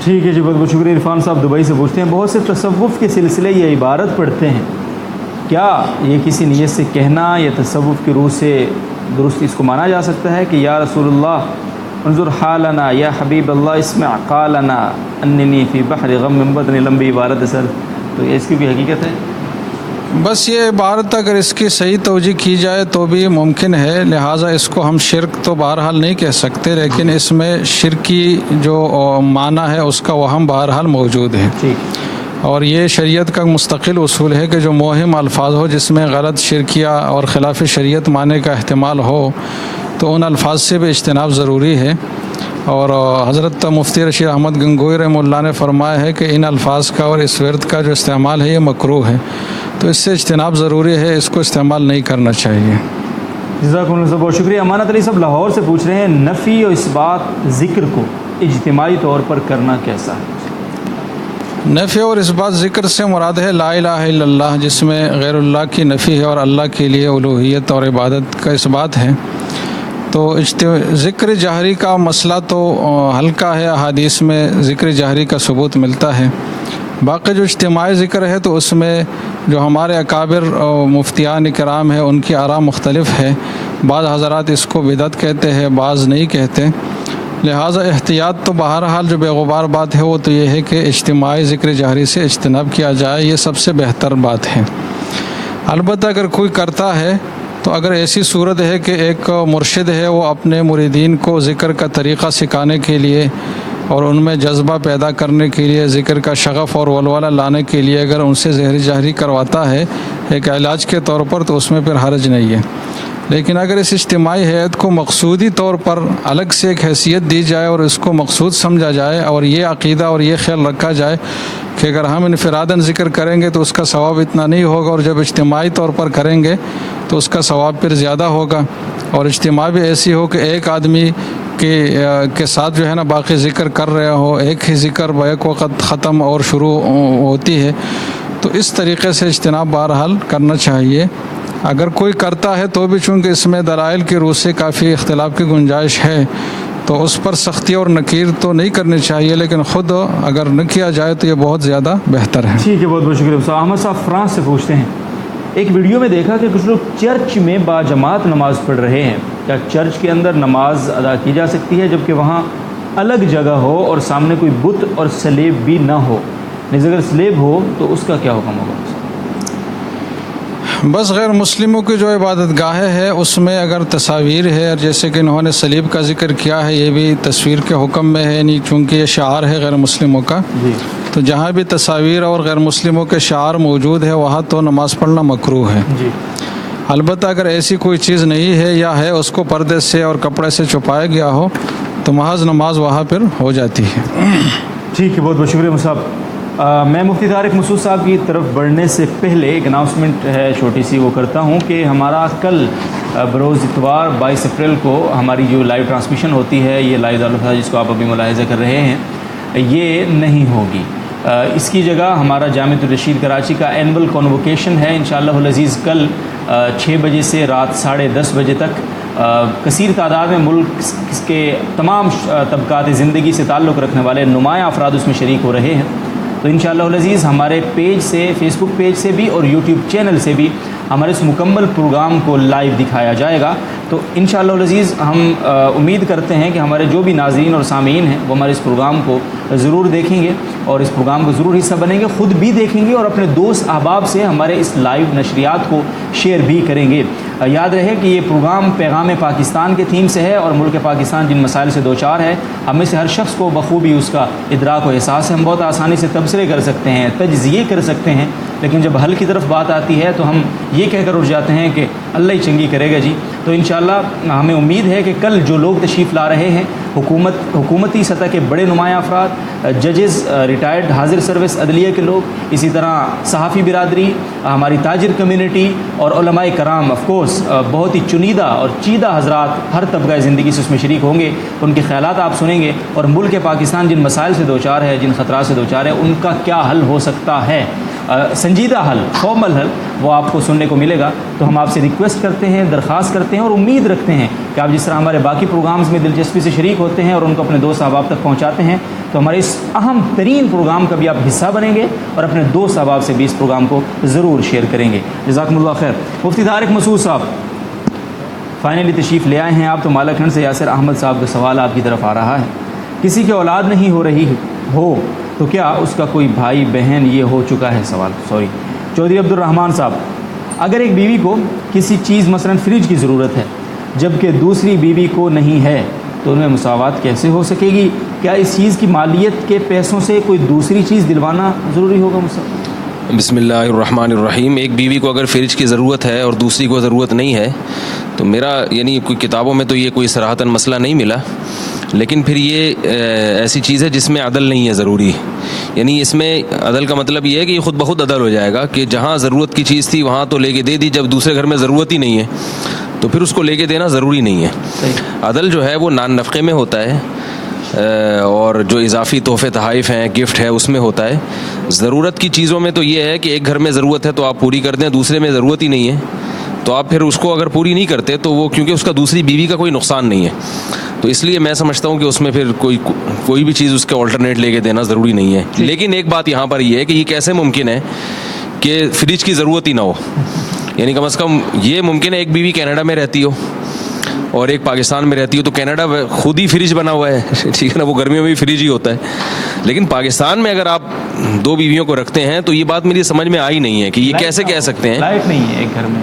ٹھیک ہے جی، بہت بہت شکریہ. عرفان صاحب دبئی سے پوچھتے ہیں، بہت سے تصوف کے سلسلے یہ عبارت پڑھتے ہیں، کیا یہ کسی نیت سے کہنا یا تصوف کی روح سے درست اس کو مانا جا سکتا ہے کہ یا رسول اللہ انظر حالنا، یا حبیب اللہ اسمع قالنا اننی فی بحر غم بدنی، لمبی عبارت ہے سر، تو یہ اس کی بھی حقیقت ہے؟ بس یہ عبارت اگر اس کی صحیح توجہ کی جائے تو بھی ممکن ہے، لہٰذا اس کو ہم شرک تو بہرحال نہیں کہہ سکتے، لیکن اس میں شرکی جو معنی ہے اس کا وہم بہرحال موجود ہے. اور یہ شریعت کا مستقل اصول ہے کہ جو موہم الفاظ ہو جس میں غلط، شرکیہ اور خلاف شریعت معنی کا احتمال ہو تو ان الفاظ سے بھی اجتناب ضروری ہے. اور حضرت مفتی رشید احمد گنگوئی رحمہ اللہ نے فرمایا ہے کہ ان الفاظ کا اور اس ورد کا جو استعمال ہے یہ مکروہ ہے. تو اس سے اجتناب ضروری ہے، اس کو استعمال نہیں کرنا چاہیے۔ جزاکم اللہ صاحب، بہت شکریہ۔ امانت علی صاحب لاہور سے پوچھ رہے ہیں نفی اور اثبات ذکر کو اجتماعی طور پر کرنا کیسا ہے؟ نفی اور اثبات ذکر سے مراد ہے لا الہ الا اللہ، جس میں غیر اللہ کی نفی ہے اور اللہ کے لیے الوہیت اور عبادت کا اثبات ہے۔ تو ذکر جہری کا مسئلہ تو ہلکا ہے، احادیث میں ذکر جہری کا ثبوت ملتا ہے۔ باقی جو اجتماعی ذکر ہے تو اس میں جو ہمارے اکابر مفتیان کرام ہیں ان کی آراء مختلف ہے، بعض حضرات اس کو بدعت کہتے ہیں، بعض نہیں کہتے، لہٰذا احتیاط تو بہرحال جو بے غبار بات ہے وہ تو یہ ہے کہ اجتماعی ذکر جہری سے اجتناب کیا جائے، یہ سب سے بہتر بات ہے۔ البتہ اگر کوئی کرتا ہے تو اگر ایسی صورت ہے کہ ایک مرشد ہے وہ اپنے مریدین کو ذکر کا طریقہ سکھانے کے لیے اور ان میں جذبہ پیدا کرنے کے لیے، ذکر کا شغف اور ولولہ لانے کے لیے اگر ان سے ذکر جہری کرواتا ہے ایک علاج کے طور پر، تو اس میں پھر حرج نہیں ہے۔ لیکن اگر اس اجتماعی ہیئت کو مقصودی طور پر الگ سے ایک حیثیت دی جائے اور اس کو مقصود سمجھا جائے اور یہ عقیدہ اور یہ خیال رکھا جائے کہ اگر ہم انفراداً ذکر کریں گے تو اس کا ثواب اتنا نہیں ہوگا، اور جب اجتماعی طور پر کریں گے تو اس کا ثواب پھر زیادہ ہوگا، اور اجتماع بھی ایسی ہو کہ ایک آدمی کے ساتھ جو ہے نا باقی ذکر کر رہے ہو، ایک ہی ذکر بیک وقت ختم اور شروع ہوتی ہے، تو اس طریقے سے اجتناب بہرحال کرنا چاہیے۔ اگر کوئی کرتا ہے تو بھی چونکہ اس میں دلائل کی روح سے کافی اختلاف کی گنجائش ہے تو اس پر سختی اور نکیر تو نہیں کرنی چاہیے، لیکن خود اگر نہ کیا جائے تو یہ بہت زیادہ بہتر ہے۔ ٹھیک ہے، بہت بہت شکریہ صاحب۔ احمد صاحب فرانس سے پوچھتے ہیں، ایک ویڈیو میں دیکھا کہ کچھ لوگ چرچ میں باجماعت نماز پڑھ رہے ہیں، کیا چرچ کے اندر نماز ادا کی جا سکتی ہے جبکہ وہاں الگ جگہ ہو اور سامنے کوئی بت اور سلیب بھی نہ ہو؟ اگر سلیب ہو تو اس کا کیا حکم ہوگا؟ بس غیر مسلموں کی جو عبادت گاہیں ہے اس میں اگر تصاویر ہے، جیسے کہ انہوں نے صلیب کا ذکر کیا ہے، یہ بھی تصویر کے حکم میں ہے، نہیں چونکہ یہ شعار ہے غیر مسلموں کا، تو جہاں بھی تصاویر اور غیر مسلموں کے شعار موجود ہے وہاں تو نماز پڑھنا مکروہ ہے۔ البتہ اگر ایسی کوئی چیز نہیں ہے یا ہے اس کو پردے سے اور کپڑے سے چھپایا گیا ہو تو محض نماز وہاں پھر ہو جاتی ہے۔ ٹھیک ہے، بہت بہت شکریہ صاحب۔ میں مفتی طارق مسعود صاحب کی طرف بڑھنے سے پہلے ایک اناؤنسمنٹ ہے چھوٹی سی، وہ کرتا ہوں کہ ہمارا کل بروز اتوار 22 اپریل کو ہماری جو لائیو ٹرانسمیشن ہوتی ہے، یہ لائیو دعوت جس کو آپ ابھی ملاحظہ کر رہے ہیں، یہ نہیں ہوگی۔ اس کی جگہ ہمارا جامعۃ الرشید کراچی کا اینول کنووکیشن ہے انشاءاللہ العزیز، کل 6 بجے سے رات 10:30 بجے تک کثیر تعداد میں ملک کے تمام طبقات زندگی سے تعلق رکھنے والے نمایاں افراد اس میں شریک ہو رہے ہیں۔ تو انشاءاللہ العزیز ہمارے پیج سے، فیس بک پیج سے بھی اور یوٹیوب چینل سے بھی ہمارے اس مکمل پروگرام کو لائیو دکھایا جائے گا۔ تو انشاءاللہ العزیز ہم امید کرتے ہیں کہ ہمارے جو بھی ناظرین اور سامعین ہیں وہ ہمارے اس پروگرام کو ضرور دیکھیں گے اور اس پروگرام کو ضرور حصہ بنیں گے، خود بھی دیکھیں گے اور اپنے دوست احباب سے ہمارے اس لائیو نشریات کو شیئر بھی کریں گے۔ یاد رہے کہ یہ پروگرام پیغام پاکستان کے تھیم سے ہے اور ملک پاکستان جن مسائل سے دوچار ہے، ہم میں سے ہر شخص کو بخوبی اس کا ادراک و احساس ہے۔ ہم بہت آسانی سے تبصرے کر سکتے ہیں، تجزیے کر سکتے ہیں، لیکن جب حل کی طرف بات آتی ہے تو ہم یہ کہہ کر اٹھ جاتے ہیں کہ اللہ ہی چنگی کرے گا جی۔ تو انشاءاللہ ہمیں امید ہے کہ کل جو لوگ تشریف لا رہے ہیں، حکومتی سطح کے بڑے نمایاں افراد، ججز، ریٹائرڈ حاضر سروس عدلیہ کے لوگ، اسی طرح صحافی برادری، ہماری تاجر کمیونٹی اور علماء کرام، آف کورس بہت ہی چنیدہ اور چیدہ حضرات ہر طبقہ زندگی سے اس میں شریک ہوں گے، ان کے خیالات آپ سنیں گے اور ملک پاکستان جن مسائل سے دوچار ہے، جن خطرات سے دوچار ہے، ان کا کیا حل ہو سکتا ہے، سنجیدہ حل، فارمل حل، وہ آپ کو سننے کو ملے گا۔ تو ہم آپ سے ریکویسٹ کرتے ہیں، درخواست کرتے ہیں اور امید رکھتے ہیں کہ آپ جس طرح ہمارے باقی پروگرامز میں دلچسپی سے شریک ہوتے ہیں اور ان کو اپنے دوست احباب تک پہنچاتے ہیں، تو ہمارے اس اہم ترین پروگرام کا بھی آپ حصہ بنیں گے اور اپنے دوست احباب سے بھی اس پروگرام کو ضرور شیئر کریں گے۔ جزاکم اللہ خیر۔ مفتی طارق مسعود صاحب فائنلی تشریف لے آئے ہیں آپ، تو مالکھنڈ سے یاسر احمد صاحب کا سوال آپ کی طرف آ رہا ہے، کسی کی اولاد نہیں ہو رہی ہو تو کیا اس کا کوئی بھائی بہن، یہ ہو چکا ہے سوال، چودھری عبد الرحمن صاحب، اگر ایک بیوی کو کسی چیز مثلا فریج کی ضرورت ہے جبکہ دوسری بیوی کو نہیں ہے تو ان میں مساوات کیسے ہو سکے گی؟ کیا اس چیز کی مالیت کے پیسوں سے کوئی دوسری چیز دلوانا ضروری ہوگا؟ بسم اللہ الرحمن الرحیم۔ ایک بیوی کو اگر فریج کی ضرورت ہے اور دوسری کو ضرورت نہیں ہے تو میرا یعنی کوئی کتابوں میں تو یہ کوئی صراحتاً مسئلہ نہیں ملا، لیکن پھر یہ ایسی چیز ہے جس میں عدل نہیں ہے ضروری، یعنی اس میں عدل کا مطلب یہ ہے کہ یہ خود بخود عدل ہو جائے گا کہ جہاں ضرورت کی چیز تھی وہاں تو لے کے دے دی, جب دوسرے گھر میں ضرورت ہی نہیں ہے تو پھر اس کو لے کے دینا ضروری نہیں ہے. عدل جو ہے وہ نان نفقے میں ہوتا ہے, اور جو اضافی تحفے تحائف ہیں, گفٹ ہے, اس میں ہوتا ہے. ضرورت کی چیزوں میں تو یہ ہے کہ ایک گھر میں ضرورت ہے تو آپ پوری کر دیں, دوسرے میں ضرورت ہی نہیں ہے تو آپ پھر اس کو اگر پوری نہیں کرتے تو وہ, کیونکہ اس کا دوسری بیوی کا کوئی نقصان نہیں ہے, تو اس لیے میں سمجھتا ہوں کہ اس میں پھر کوئی بھی چیز اس کے آلٹرنیٹ لے کے دینا ضروری نہیں ہے. لیکن ایک بات یہاں پر یہ ہے کہ یہ کیسے ممکن ہے کہ فریج کی ضرورت ہی نہ ہو, یعنی کم از کم یہ ممکن ہے ایک بیوی کینیڈا میں رہتی ہو اور ایک پاکستان میں رہتی ہو, تو کینیڈا خود ہی فریج بنا ہوا ہے, ٹھیک ہے نا, وہ گرمیوں میں بھی فریج ہی ہوتا ہے. لیکن پاکستان میں اگر آپ 2 بیویوں کو رکھتے ہیں تو یہ بات میری سمجھ میں آئی نہیں ہے کہ یہ کیسے کہہ سکتے ہیں. لائٹ نہیں ہے ایک گھر میں,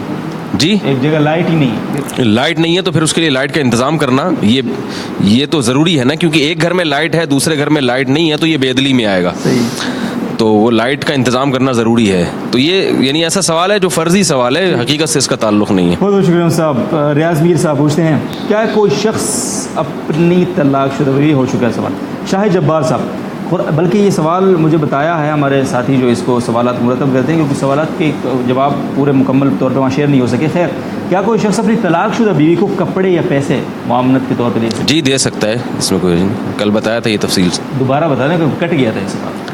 جی ایک جگہ لائٹ ہی نہیں, لائٹ نہیں ہے تو پھر اس کے لیے لائٹ کا انتظام کرنا یہ تو ضروری ہے نا, کیونکہ ایک گھر میں لائٹ ہے دوسرے گھر میں لائٹ نہیں ہے تو یہ بے عدلی میں آئے گا. تو وہ لائٹ کا انتظام کرنا ضروری ہے. تو یہ یعنی ایسا سوال ہے جو فرضی سوال ہے, حقیقت سے اس کا تعلق نہیں ہے. بہت بہت شکریہ صاحب. ریاض میر صاحب پوچھتے ہیں, کیا کوئی شخص اپنی طلاق شدہ بیوی ہو چکا ہے؟ سوال شاہ جبار صاحب, بلکہ یہ سوال مجھے بتایا ہے ہمارے ساتھی جو اس کو سوالات مرتب کرتے ہیں, کیونکہ سوالات کے جواب پورے مکمل طور پہ وہاں شیئر نہیں ہو سکے. خیر, کیا کوئی شخص اپنی طلاق شدہ بیوی کو کپڑے یا پیسے معاونت کے طور پہ دے سکتا ہے؟ جی دے سکتا ہے, اس میں کوئی, کل بتایا تھا یہ تفصیل سے. دوبارہ بتا دیں کہ کٹ گیا تھا یہ سوال.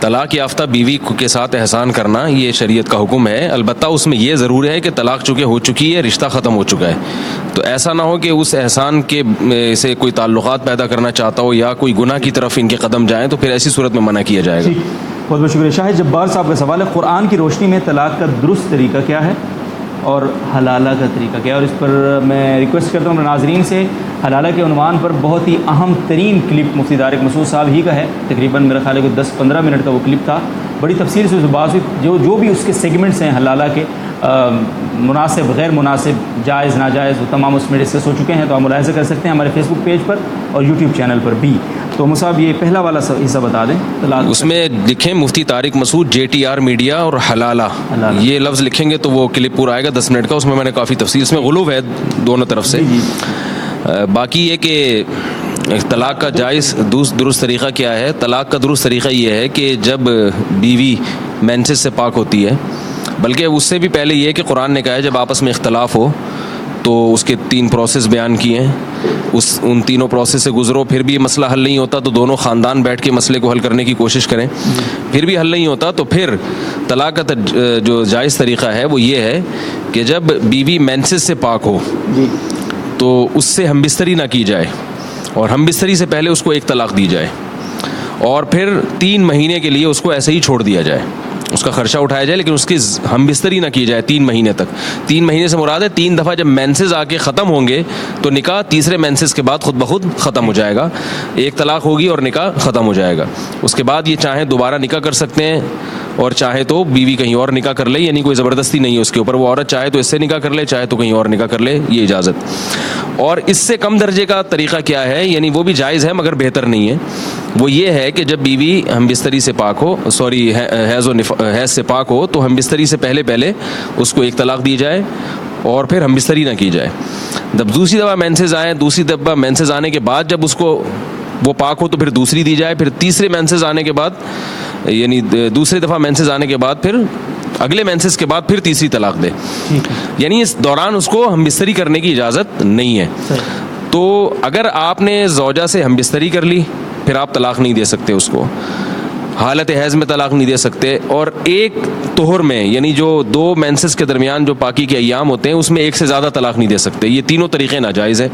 طلاق یافتہ بیوی کے ساتھ احسان کرنا یہ شریعت کا حکم ہے, البتہ اس میں یہ ضرور ہے کہ طلاق چونکہ ہو چکی ہے, رشتہ ختم ہو چکا ہے, تو ایسا نہ ہو کہ اس احسان کے سے کوئی تعلقات پیدا کرنا چاہتا ہو یا کوئی گناہ کی طرف ان کے قدم جائیں, تو پھر ایسی صورت میں منع کیا جائے گا. بہت بہت شکریہ. شاہ جبار صاحب کا سوال ہے, قرآن کی روشنی میں طلاق کا درست طریقہ کیا ہے اور حلالہ کا طریقہ کیا ہے؟ اور اس پر میں ریکویسٹ کرتا ہوں ناظرین سے, حلالہ کے عنوان پر بہت ہی اہم ترین کلپ مفتی طارق مسعود صاحب ہی کا ہے, تقریباً میرا خیال ہے کہ 10-15 منٹ کا وہ کلپ تھا, بڑی تفصیل سے اس بات ہوئی, جو بھی اس کے سیگمنٹس ہیں حلالہ کے, مناسب غیر مناسب جائز ناجائز, وہ تمام اس میں ڈسکس ہو چکے ہیں, تو آپ ملاحظہ کر سکتے ہیں ہمارے فیس بک پیج پر اور یوٹیوب چینل پر بھی. تو مصعب یہ پہلا والا حصہ بتا دیں. اس میں لکھیں مفتی طارق مسعود JTR میڈیا اور حلالہ, یہ لفظ لکھیں گے تو وہ کلپ پورا آئے گا 10 منٹ کا. اس میں نے کافی تفصیل, اس میں غلو ہے دونوں طرف سے. باقی یہ کہ طلاق کا جائز درست طریقہ کیا ہے؟ طلاق کا درست طریقہ یہ ہے کہ جب بیوی مینسز سے پاک ہوتی ہے, بلکہ اس سے بھی پہلے یہ کہ قرآن نے کہا ہے جب آپس میں اختلاف ہو تو اس کے 3 پروسیس بیان کیے ہیں, ان تینوں پروسیس سے گزرو, پھر بھی یہ مسئلہ حل نہیں ہوتا تو دونوں خاندان بیٹھ کے مسئلے کو حل کرنے کی کوشش کریں, پھر بھی حل نہیں ہوتا تو پھر طلاق کا جو جائز طریقہ ہے وہ یہ ہے کہ جب بیوی مینسز سے پاک ہو تو اس سے ہم بستری نہ کی جائے, اور ہم بستری سے پہلے اس کو 1 طلاق دی جائے, اور پھر 3 مہینے کے لیے اس کو ایسے ہی چھوڑ دیا جائے, اس کا خرچہ اٹھایا جائے لیکن اس کی ہم بستری نہ کی جائے 3 مہینے تک. 3 مہینے سے مراد ہے 3 دفعہ جب مینسز آ کے ختم ہوں گے تو نکاح تیسرے مینسز کے بعد خود بخود ختم ہو جائے گا, 1 طلاق ہوگی اور نکاح ختم ہو جائے گا. اس کے بعد یہ چاہیں دوبارہ نکاح کر سکتے ہیں, اور چاہے تو بیوی کہیں اور نکاح کر لے, یعنی کوئی زبردستی نہیں ہے اس کے اوپر, وہ عورت چاہے تو اس سے نکاح کر لے, چاہے تو کہیں اور نکاح کر لے, یہ اجازت. اور اس سے کم درجے کا طریقہ کیا ہے, یعنی وہ بھی جائز ہے مگر بہتر نہیں ہے, وہ یہ ہے کہ جب بیوی ہم بستری سے پاک ہو, حیض سے پاک ہو, تو ہم بستری سے پہلے اس کو 1 طلاق دی جائے اور پھر ہم بستری نہ کی جائے. جب دوسری دفعہ مینسز آئیں, دوسری دفعہ مینسز آنے کے بعد جب اس کو وہ پاک ہو تو پھر دوسری دی جائے, پھر تیسرے مینسز آنے کے بعد, یعنی دوسری دفعہ مینسز آنے کے بعد پھر اگلے مینسز کے بعد پھر تیسری طلاق دے, یعنی اس دوران اس کو ہم بستری کرنے کی اجازت نہیں ہے. تو اگر آپ نے زوجہ سے ہم بستری کر لی پھر آپ طلاق نہیں دے سکتے اس کو, حالت حیض میں طلاق نہیں دے سکتے, اور 1 طہر میں یعنی جو 2 مینسز کے درمیان جو پاکی کے ایام ہوتے ہیں اس میں 1 سے زیادہ طلاق نہیں دے سکتے. یہ تینوں طریقے ناجائز ہیں,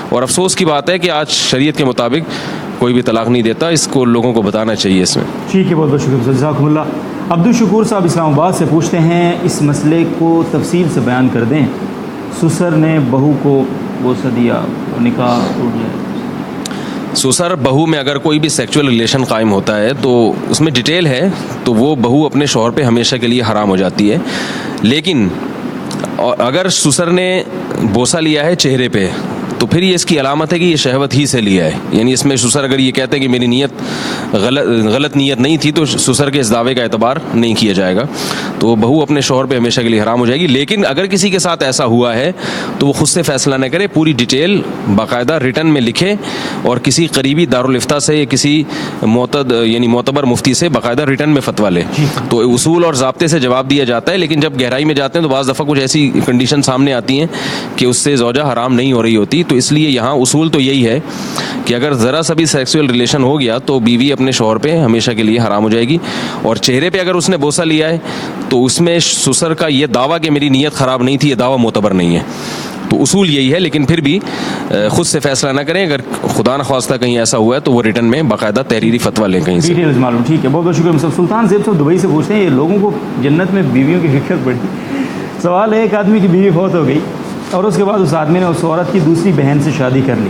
اور افسوس کی بات ہے کہ آج شریعت کے مطابق کوئی بھی طلاق نہیں دیتا, اس کو لوگوں کو بتانا چاہیے اس میں. ٹھیک ہے, بہت بہت شکریہ, جزاکم اللہ. عبدالشکور صاحب اسلام آباد سے پوچھتے ہیں, اس مسئلے کو تفصیل سے بیان کر دیں. سسر نے بہو کو بوسہ دیا, نکاح ٹوٹ جائے. سسر بہو میں اگر کوئی بھی سیکچول ریلیشن قائم ہوتا ہے تو اس میں ڈیٹیل ہے, تو وہ بہو اپنے شوہر پہ ہمیشہ کے لیے حرام ہو جاتی ہے. لیکن اگر سسر نے بوسہ لیا ہے چہرے پہ تو پھر یہ اس کی علامت ہے کہ یہ شہوت ہی سے لیا ہے. یعنی اس میں سسر اگر یہ کہتے ہیں کہ میری نیت غلط نیت نہیں تھی تو سسر کے اس دعوے کا اعتبار نہیں کیا جائے گا, تو بہو اپنے شوہر پہ ہمیشہ کے لیے حرام ہو جائے گی. لیکن اگر کسی کے ساتھ ایسا ہوا ہے تو وہ خود سے فیصلہ نہ کرے, پوری ڈیٹیل باقاعدہ ریٹن میں لکھے اور کسی قریبی دارالافتاء سے یا کسی معتبر مفتی سے باقاعدہ ریٹن میں فتویٰ لے. تو اصول اور ضابطے سے جواب دیا جاتا ہے, لیکن جب گہرائی میں جاتے ہیں تو بعض دفعہ کچھ ایسی کنڈیشن سامنے آتی ہیں کہ اس سے زوجہ حرام نہیں ہو رہی ہوتی. تو اس لیے یہاں اصول تو یہی ہے کہ اگر ذرا سا بھی سیکسول ریلیشن ہو گیا تو بیوی اپنے شوہر پہ ہمیشہ کے لیے حرام ہو جائے گی. اور چہرے پہ اگر اس نے بوسہ لیا ہے تو اس میں سسر کا یہ دعویٰ کہ میری نیت خراب نہیں تھی, یہ دعویٰ معتبر نہیں ہے. تو اصول یہی ہے, لیکن پھر بھی خود سے فیصلہ نہ کریں. اگر خدا نخواستہ کہیں ایسا ہوا ہے تو وہ ریٹن میں باقاعدہ تحریری فتویٰ لیں کہیں سے. ڈیٹیلز معلوم. ٹھیک ہے, بہت بہت شکریہ. سلطان زیب صاحب دبئی سے پوچھتے ہیں, یہ لوگوں کو جنت میں بیویوں کی فکر پڑی. سوال ہے, ایک آدمی کی بیوی فوت ہو گئی اور اس کے بعد اس آدمی نے اس عورت کی دوسری بہن سے شادی کر لی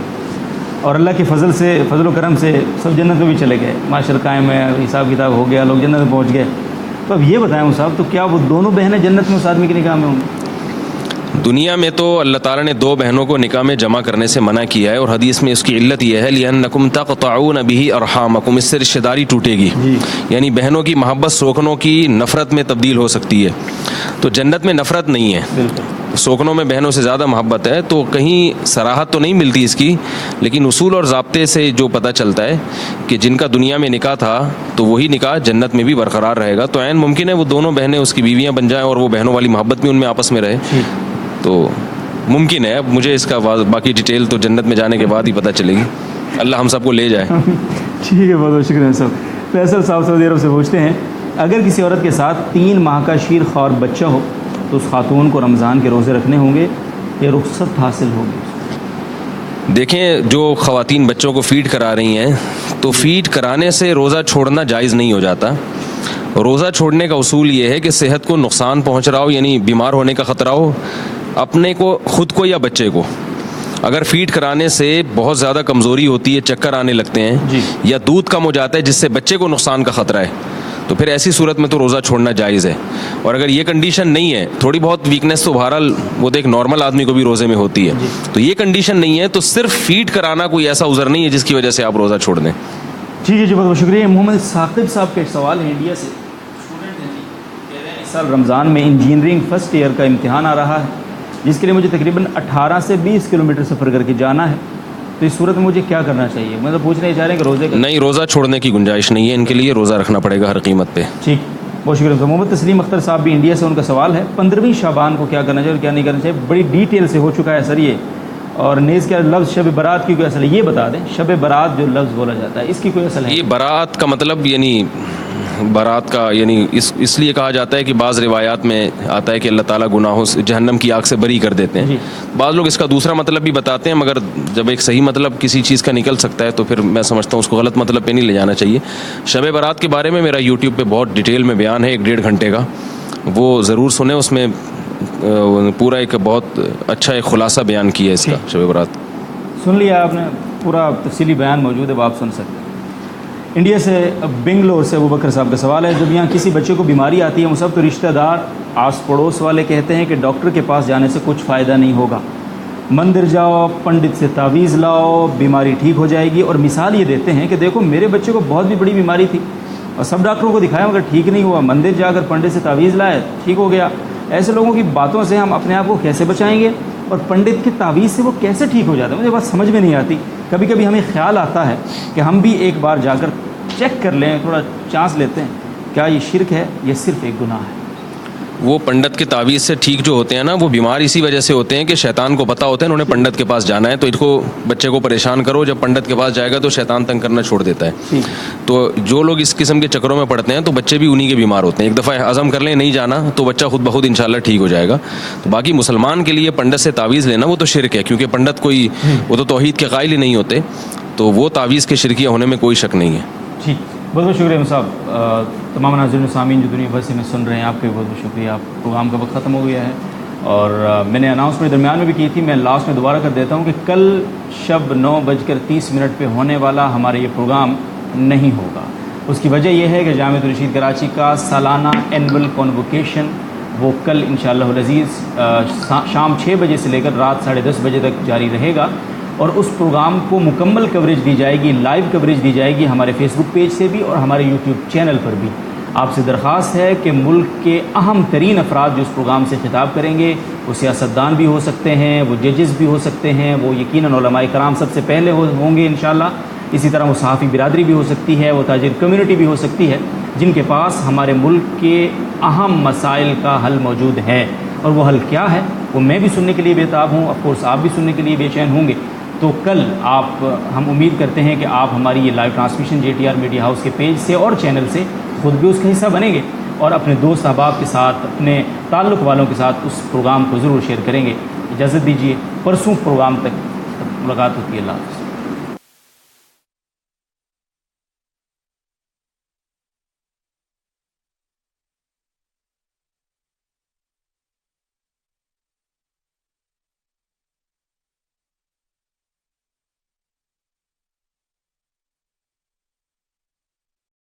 اور اللہ کے فضل و کرم سے سب جنت میں بھی چلے گئے, معاشر قائم ہے, حساب کتاب ہو گیا, لوگ جنت میں پہنچ گئے. تو اب یہ بتائیں صاحب, تو کیا وہ دونوں بہنیں جنت میں اس آدمی کے نکاح میں ہوں گی؟ دنیا میں تو اللہ تعالیٰ نے 2 بہنوں کو نکاح میں جمع کرنے سے منع کیا ہے, اور حدیث میں اس کی علت یہ ہے لِأَنَّكُمْ تَقْطَعُونَ بِهِ أَرْحَامَكُمْ, اس سے رشتہ داری ٹوٹے گی. یعنی بہنوں کی محبت سوکنوں کی نفرت میں تبدیل ہو سکتی ہے. تو جنت میں نفرت نہیں ہے, سوکنوں میں بہنوں سے زیادہ محبت ہے. تو کہیں صراحت تو نہیں ملتی اس کی, لیکن اصول اور ضابطے سے جو پتہ چلتا ہے کہ جن کا دنیا میں نکاح تھا تو وہی نکاح جنت میں بھی برقرار رہے گا. تو عین ممکن ہے وہ دونوں بہنیں اس کی بیویاں بن جائیں اور وہ بہنوں والی محبت بھی ان میں آپس میں رہے. تو ممکن ہے. اب مجھے اس کا باقی ڈیٹیل تو جنت میں جانے کے بعد ہی پتہ چلے گی. اللہ ہم سب کو لے جائے. ٹھیک ہے, بہت بہت شکریہ صاحب. فیصل صاحب سعودی عرب سے پوچھتے ہیں, اگر کسی عورت کے ساتھ 3 ماہ کا شیر خوار بچہ ہو تو اس خاتون کو رمضان کے روزے رکھنے ہوں گے یا رخصت حاصل ہوگی؟ دیکھیں, جو خواتین بچوں کو فیڈ کرا رہی ہیں تو فیڈ کرانے سے روزہ چھوڑنا جائز نہیں ہو جاتا. روزہ چھوڑنے کا اصول یہ ہے کہ صحت کو نقصان پہنچ رہا ہو, یعنی بیمار ہونے کا خطرہ ہو اپنے کو, خود کو یا بچے کو. اگر فیڈ کرانے سے بہت زیادہ کمزوری ہوتی ہے, چکر آنے لگتے ہیں یا دودھ کم ہو جاتا ہے جس سے بچے کو نقصان کا خطرہ ہے, تو پھر ایسی صورت میں تو روزہ چھوڑنا جائز ہے. اور اگر یہ کنڈیشن نہیں ہے, تھوڑی بہت ویکنیس تو بہرحال وہ ایک نارمل آدمی کو بھی روزے میں ہوتی ہے, تو یہ کنڈیشن نہیں ہے تو صرف فیڈ کرانا کوئی ایسا عذر نہیں ہے جس کی وجہ سے آپ روزہ چھوڑ دیں. ٹھیک ہے جی, بہت بہت شکریہ. محمد ثاقب صاحب کا ایک سوال ہے انڈیا سے. اسٹوڈنٹ ہیں جی, کہہ رہے ہیں اس سال رمضان میں انجینئرنگ فرسٹ ایئر کا امتحان آ رہا ہے جس کے لیے مجھے تقریباً 18 سے 20 کلومیٹر سفر کر کے جانا ہے, تو اس صورت میں مجھے کیا کرنا چاہیے؟ مطلب پوچھنا چاہ رہے ہیں کہ روزے کا نہیں, روزہ چھوڑنے کی گنجائش نہیں ہے ان کے لیے, روزہ رکھنا پڑے گا ہر قیمت پہ. ٹھیک, بہت شکریہ. محمد تسلیم اختر صاحب بھی انڈیا سے, ان کا سوال ہے 15ویں شعبان کو کیا کرنا چاہیے اور کیا نہیں کرنا چاہیے؟ بڑی ڈیٹیل سے ہو چکا ہے سر یہ, اور نیز کیا لفظ شب برات کی کوئی اصل ہے یہ بتا دیں. شب برات جو لفظ بولا جاتا ہے اس کی کوئی اصل ہے؟ یہ برات کا مطلب یعنی برات کا یعنی اس لیے کہا جاتا ہے کہ بعض روایات میں آتا ہے کہ اللہ تعالیٰ گناہوں سے, جہنم کی آگ سے بری کر دیتے ہیں. بعض لوگ اس کا دوسرا مطلب بھی بتاتے ہیں, مگر جب ایک صحیح مطلب کسی چیز کا نکل سکتا ہے تو پھر میں سمجھتا ہوں اس کو غلط مطلب پہ نہیں لے جانا چاہیے. شب برات کے بارے میں میرا یوٹیوب پہ بہت ڈیٹیل میں بیان ہے, 1.5 گھنٹے کا, وہ ضرور سنیں. اس میں پورا ایک بہت اچھا ایک خلاصہ بیان کیا ہے اس کا. شب برات سن لیا آپ نے, پورا تفصیلی بیان موجود ہے, وہ آپ سن سکتے ہیں. انڈیا سے بنگلور سے ابو بکر صاحب کا سوال ہے, جب یہاں کسی بچے کو بیماری آتی ہے سب تو رشتہ دار آس پڑوس والے کہتے ہیں کہ ڈاکٹر کے پاس جانے سے کچھ فائدہ نہیں ہوگا, مندر جاؤ, پنڈت سے تعویذ لاؤ, بیماری ٹھیک ہو جائے گی. اور مثال یہ دیتے ہیں کہ دیکھو میرے بچے کو بہت بھی بڑی بیماری تھی اور سب ڈاکٹروں کو دکھایا مگر ٹھیک نہیں ہوا, مندر جا کر پنڈت سے تعویذ لائے ٹھیک ہو گیا. ایسے لوگوں کی باتوں سے ہم اپنے آپ کو کیسے بچائیں گے, اور پنڈت کی تعویذ سے وہ کیسے ٹھیک ہو جاتا ہے؟ مجھے بات سمجھ میں نہیں آتی. کبھی کبھی ہمیں خیال آتا ہے کہ ہم بھی ایک بار جا کر چیک کر لیں, تھوڑا چانس لیتے ہیں, کیا یہ شرک ہے یہ صرف ایک گناہ ہے؟ وہ پنڈت کے تعویذ سے ٹھیک جو ہوتے ہیں نا, وہ بیمار اسی وجہ سے ہوتے ہیں کہ شیطان کو پتہ ہوتا ہے انہوں نے پنڈت کے پاس جانا ہے, تو ان کو بچے کو پریشان کرو, جب پنڈت کے پاس جائے گا تو شیطان تنگ کرنا چھوڑ دیتا ہے. تو جو لوگ اس قسم کے چکروں میں پڑتے ہیں تو بچے بھی انہی کے بیمار ہوتے ہیں. ایک دفعہ عزم کر لیں نہیں جانا تو بچہ خود بخود انشاءاللہ ٹھیک ہو جائے گا. تو باقی مسلمان کے لیے پنڈت سے تعویذ لینا وہ تو شرک ہے, کیونکہ پنڈت کوئی وہ تو توحید کے قائل ہی نہیں ہوتے, تو وہ تعویذ کے شرکیہ ہونے میں کوئی شک نہیں ہے. ٹھیک, بہت بہت شکریہ صاحب. تمام ناظرین و سامعین جو دنیا بھر سے میں سن رہے ہیں, آپ کا بہت بہت شکریہ. آپ پروگرام کا وقت ختم ہو گیا ہے اور میں نے اناؤنسمنٹ درمیان میں بھی کی تھی, میں لاسٹ میں دوبارہ کر دیتا ہوں کہ کل شب 9:30 پہ ہونے والا ہمارا یہ پروگرام نہیں ہوگا. اس کی وجہ یہ ہے کہ جامعۃ الرشید کراچی کا سالانہ اینول کنووکیشن وہ کل انشاءاللہ العزیز شام 6 بجے سے لے کر رات 10:30 بجے تک جاری رہے گا، اور اس پروگرام کو مکمل کوریج دی جائے گی، لائیو کوریج دی جائے گی ہمارے فیس بک پیج سے بھی اور ہمارے یوٹیوب چینل پر بھی۔ آپ سے درخواست ہے کہ ملک کے اہم ترین افراد جو اس پروگرام سے خطاب کریں گے، وہ سیاستدان بھی ہو سکتے ہیں، وہ ججز بھی ہو سکتے ہیں، وہ یقیناً علماء کرام سب سے پہلے ہوں گے انشاءاللہ، اسی طرح وہ صحافی برادری بھی ہو سکتی ہے، وہ تاجر کمیونٹی بھی ہو سکتی ہے، جن کے پاس ہمارے ملک کے اہم مسائل کا حل موجود ہے۔ اور وہ حل کیا ہے وہ میں بھی سننے کے لیے بےتاب ہوں، آف کورس آپ بھی سننے کے لیے بے چین ہوں گے۔ تو کل ہم امید کرتے ہیں کہ آپ ہماری یہ live transmission JTR media house کے پیج سے اور چینل سے خود بھی اس کا حصہ بنیں گے، اور اپنے دوست احباب کے ساتھ، اپنے تعلق والوں کے ساتھ اس پروگرام کو ضرور شیئر کریں گے۔ اجازت دیجیے، پرسوں پروگرام تک ملاقات ہوتی ہے۔ اللہ حافظ۔